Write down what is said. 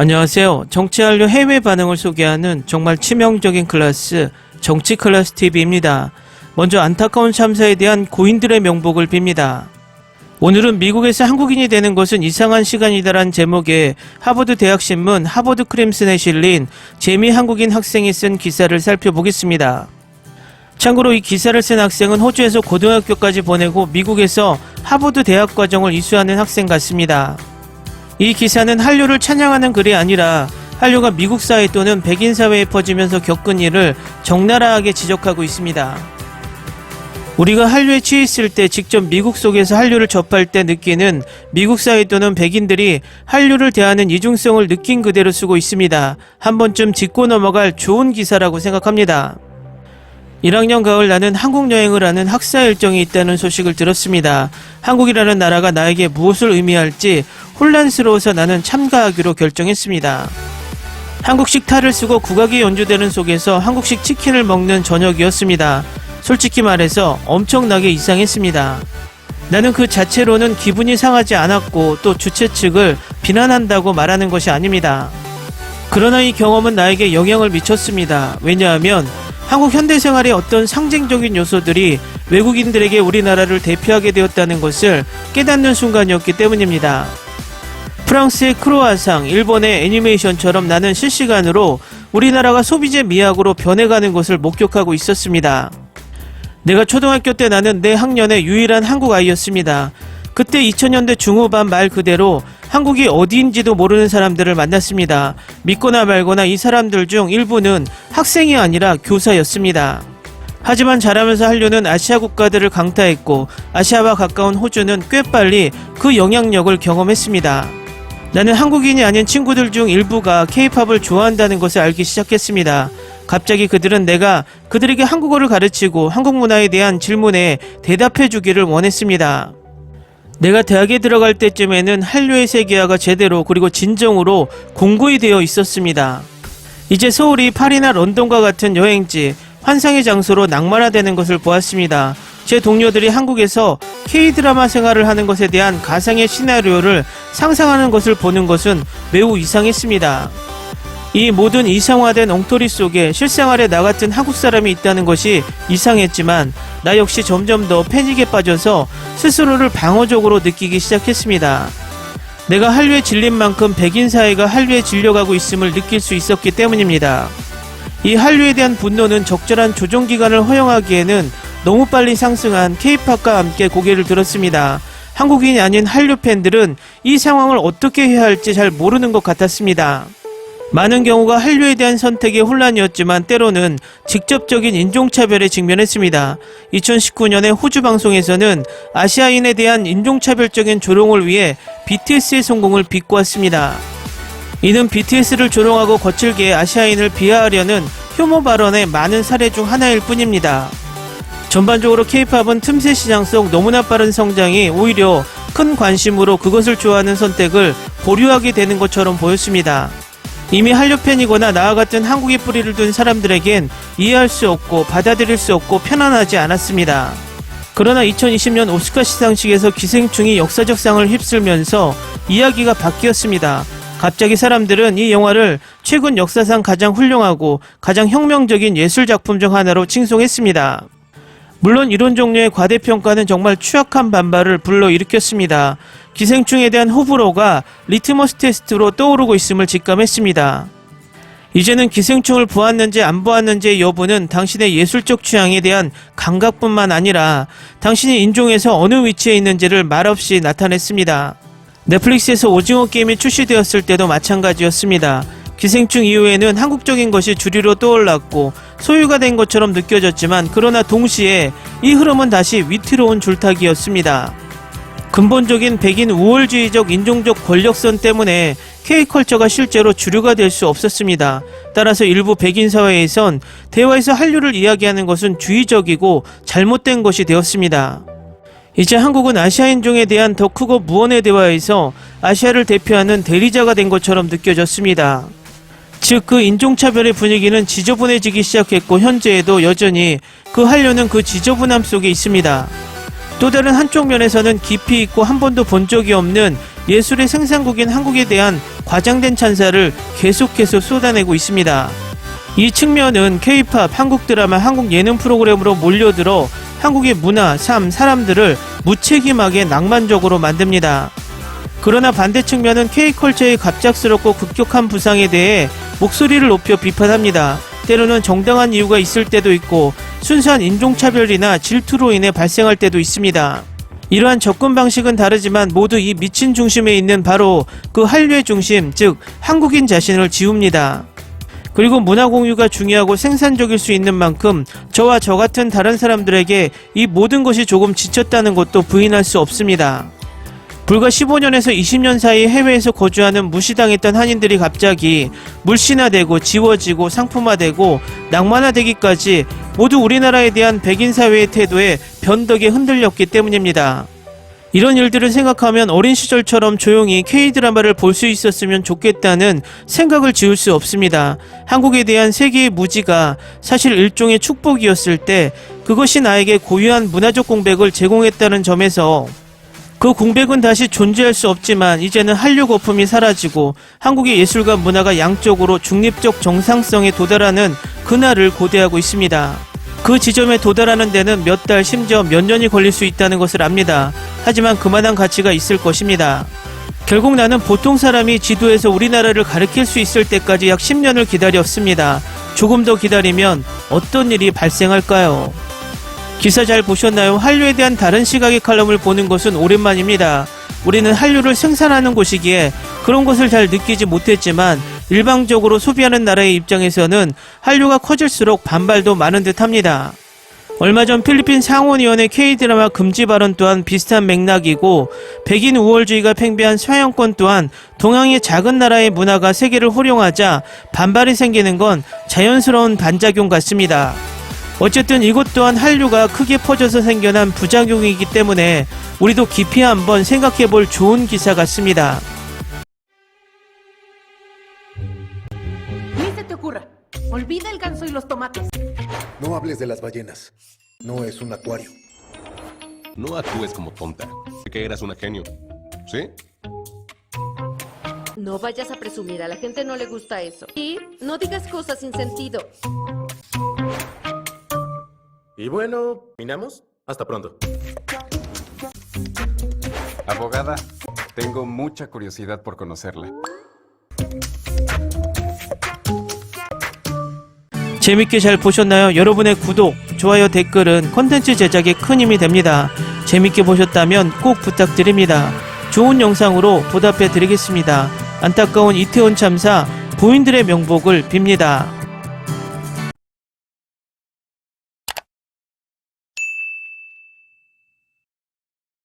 안녕하세요. 정치한류 해외 반응을 소개하는 정말 치명적인 클래스 정치클래스TV입니다. 먼저 안타까운 참사에 대한 고인들의 명복을 빕니다. 오늘은 미국에서 한국인이 되는 것은 이상한 시간이다란 제목의 하버드 대학신문 하버드 크림슨에 실린 재미 한국인 학생이 쓴 기사를 살펴보겠습니다. 참고로 이 기사를 쓴 학생은 호주에서 고등학교까지 보내고 미국에서 하버드 대학 과정을 이수하는 학생 같습니다. 이 기사는 한류를 찬양하는 글이 아니라 한류가 미국 사회 또는 백인 사회에 퍼지면서 겪은 일을 적나라하게 지적하고 있습니다. 우리가 한류에 취했을 때 직접 미국 속에서 한류를 접할 때 느끼는 미국 사회 또는 백인들이 한류를 대하는 이중성을 느낀 그대로 쓰고 있습니다. 한 번쯤 짚고 넘어갈 좋은 기사라고 생각합니다. 1학년 가을 나는 한국 여행을 하는 학사 일정이 있다는 소식을 들었습니다. 한국이라는 나라가 나에게 무엇을 의미할지 혼란스러워서 나는 참가하기로 결정했습니다. 한국식 탈을 쓰고 국악이 연주되는 속에서 한국식 치킨을 먹는 저녁이었습니다. 솔직히 말해서 엄청나게 이상했습니다. 나는 그 자체로는 기분이 상하지 않았고 또 주최 측을 비난한다고 말하는 것이 아닙니다. 그러나 이 경험은 나에게 영향을 미쳤습니다. 왜냐하면 한국 현대생활의 어떤 상징적인 요소들이 외국인들에게 우리나라를 대표하게 되었다는 것을 깨닫는 순간이었기 때문입니다. 프랑스의 크로아상, 일본의 애니메이션처럼 나는 실시간으로 우리나라가 소비재 미학으로 변해가는 것을 목격하고 있었습니다. 내가 초등학교 때 나는 내 학년의 유일한 한국 아이였습니다. 그때 2000년대 중후반 말 그대로 한국이 어디인지도 모르는 사람들을 만났습니다. 믿거나 말거나 이 사람들 중 일부는 학생이 아니라 교사였습니다. 하지만 자라면서 한류는 아시아 국가들을 강타했고 아시아와 가까운 호주는 꽤 빨리 그 영향력을 경험했습니다. 나는 한국인이 아닌 친구들 중 일부가 K-팝을 좋아한다는 것을 알기 시작했습니다. 갑자기 그들은 내가 그들에게 한국어를 가르치고 한국 문화에 대한 질문에 대답해 주기를 원했습니다. 내가 대학에 들어갈 때쯤에는 한류의 세계화가 제대로 그리고 진정으로 공고히 되어 있었습니다. 이제 서울이 파리나 런던과 같은 여행지, 환상의 장소로 낭만화되는 것을 보았습니다. 제 동료들이 한국에서 K-드라마 생활을 하는 것에 대한 가상의 시나리오를 상상하는 것을 보는 것은 매우 이상했습니다. 이 모든 이상화된 엉터리 속에 실생활에 나 같은 한국 사람이 있다는 것이 이상했지만 나 역시 점점 더 패닉에 빠져서 스스로를 방어적으로 느끼기 시작했습니다. 내가 한류에 질린 만큼 백인 사회가 한류에 질려가고 있음을 느낄 수 있었기 때문입니다. 이 한류에 대한 분노는 적절한 조정기간을 허용하기에는 너무 빨리 상승한 K-팝과 함께 고개를 들었습니다. 한국인이 아닌 한류 팬들은 이 상황을 어떻게 해야 할지 잘 모르는 것 같았습니다. 많은 경우가 한류에 대한 선택의 혼란이었지만 때로는 직접적인 인종차별에 직면했습니다. 2019년에 호주 방송에서는 아시아인에 대한 인종차별적인 조롱을 위해 BTS의 성공을 비꼬았습니다. 이는 BTS를 조롱하고 거칠게 아시아인을 비하하려는 혐오 발언의 많은 사례 중 하나일 뿐입니다. 전반적으로 K-팝은 틈새 시장 속 너무나 빠른 성장이 오히려 큰 관심으로 그것을 좋아하는 선택을 보류하게 되는 것처럼 보였습니다. 이미 한류 팬이거나 나와 같은 한국에 뿌리를 둔 사람들에겐 이해할 수 없고 받아들일 수 없고 편안하지 않았습니다. 그러나 2020년 오스카 시상식에서 기생충이 역사적 상을 휩쓸면서 이야기가 바뀌었습니다. 갑자기 사람들은 이 영화를 최근 역사상 가장 훌륭하고 가장 혁명적인 예술작품 중 하나로 칭송했습니다. 물론 이런 종류의 과대평가는 정말 추악한 반발을 불러일으켰습니다. 기생충에 대한 호불호가 리트머스 테스트로 떠오르고 있음을 직감했습니다. 이제는 기생충을 보았는지 안 보았는지의 여부는 당신의 예술적 취향에 대한 감각뿐만 아니라 당신이 인종에서 어느 위치에 있는지를 말없이 나타냈습니다. 넷플릭스에서 오징어 게임이 출시되었을 때도 마찬가지였습니다. 기생충 이후에는 한국적인 것이 주류로 떠올랐고 소유가 된 것처럼 느껴졌지만 그러나 동시에 이 흐름은 다시 위태로운 줄타기였습니다. 근본적인 백인 우월주의적 인종적 권력선 때문에 K컬처가 실제로 주류가 될 수 없었습니다. 따라서 일부 백인 사회에선 대화에서 한류를 이야기하는 것은 주의적이고 잘못된 것이 되었습니다. 이제 한국은 아시아인종에 대한 더 크고 무언의 대화에서 아시아를 대표하는 대리자가 된 것처럼 느껴졌습니다. 즉 그 인종차별의 분위기는 지저분해지기 시작했고 현재에도 여전히 그 한류는 그 지저분함 속에 있습니다. 또 다른 한쪽 면에서는 깊이 있고 한 번도 본 적이 없는 예술의 생산국인 한국에 대한 과장된 찬사를 계속해서 쏟아내고 있습니다. 이 측면은 K-팝, 한국 드라마, 한국 예능 프로그램으로 몰려들어 한국의 문화, 삶, 사람들을 무책임하게 낭만적으로 만듭니다. 그러나 반대 측면은 K컬처의 갑작스럽고 급격한 부상에 대해 목소리를 높여 비판합니다. 때로는 정당한 이유가 있을 때도 있고 순수한 인종차별이나 질투로 인해 발생할 때도 있습니다. 이러한 접근 방식은 다르지만 모두 이 미친 중심에 있는 바로 그 한류의 중심, 즉 한국인 자신을 지웁니다. 그리고 문화 공유가 중요하고 생산적일 수 있는 만큼 저와 저 같은 다른 사람들에게 이 모든 것이 조금 지쳤다는 것도 부인할 수 없습니다. 불과 15년에서 20년 사이 해외에서 거주하는 무시당했던 한인들이 갑자기 물씬화되고 지워지고 상품화되고 낭만화되기까지 모두 우리나라에 대한 백인 사회의 태도에 변덕에 흔들렸기 때문입니다. 이런 일들을 생각하면 어린 시절처럼 조용히 K-드라마를 볼 수 있었으면 좋겠다는 생각을 지울 수 없습니다. 한국에 대한 세계의 무지가 사실 일종의 축복이었을 때 그것이 나에게 고유한 문화적 공백을 제공했다는 점에서 그 공백은 다시 존재할 수 없지만 이제는 한류 거품이 사라지고 한국의 예술과 문화가 양적으로 중립적 정상성에 도달하는 그날을 고대하고 있습니다. 그 지점에 도달하는 데는 몇 달 심지어 몇 년이 걸릴 수 있다는 것을 압니다. 하지만 그만한 가치가 있을 것입니다. 결국 나는 보통 사람이 지도에서 우리나라를 가리킬 수 있을 때까지 약 10년을 기다렸습니다. 조금 더 기다리면 어떤 일이 발생할까요? 기사 잘 보셨나요? 한류에 대한 다른 시각의 칼럼을 보는 것은 오랜만입니다. 우리는 한류를 생산하는 곳이기에 그런 것을 잘 느끼지 못했지만 일방적으로 소비하는 나라의 입장에서는 한류가 커질수록 반발도 많은 듯 합니다. 얼마 전 필리핀 상원의원의 K-드라마 금지 발언 또한 비슷한 맥락이고 백인 우월주의가 팽배한 서양권 또한 동양의 작은 나라의 문화가 세계를 호령하자 반발이 생기는 건 자연스러운 반작용 같습니다. 어쨌든 이것 또한 한류가 크게 퍼져서 생겨난 부작용이기 때문에 우리도 깊이 한번 생각해볼 좋은 기사 같습니다. Ni se te ocurra. Olvida el ganso y los tomates. No hables de las ballenas. No es un acuario. No actúes como tonta. Que eras una genio. ¿Sí? No vayas a presumir, a la gente no le gusta eso. Y no digas cosas sin sentido. Y bueno, ¿minamos? Hasta pronto. Abogada, tengo mucha curiosidad por conocerla. 재밌게 잘 보셨나요? 여러분의 구독, 좋아요, 댓글은 콘텐츠 제작에 큰 힘이 됩니다. 재밌게 보셨다면 꼭 부탁드립니다. 좋은 영상으로 보답해 드리겠습니다. 안타까운 이태원 참사 부인들의 명복을 빕니다.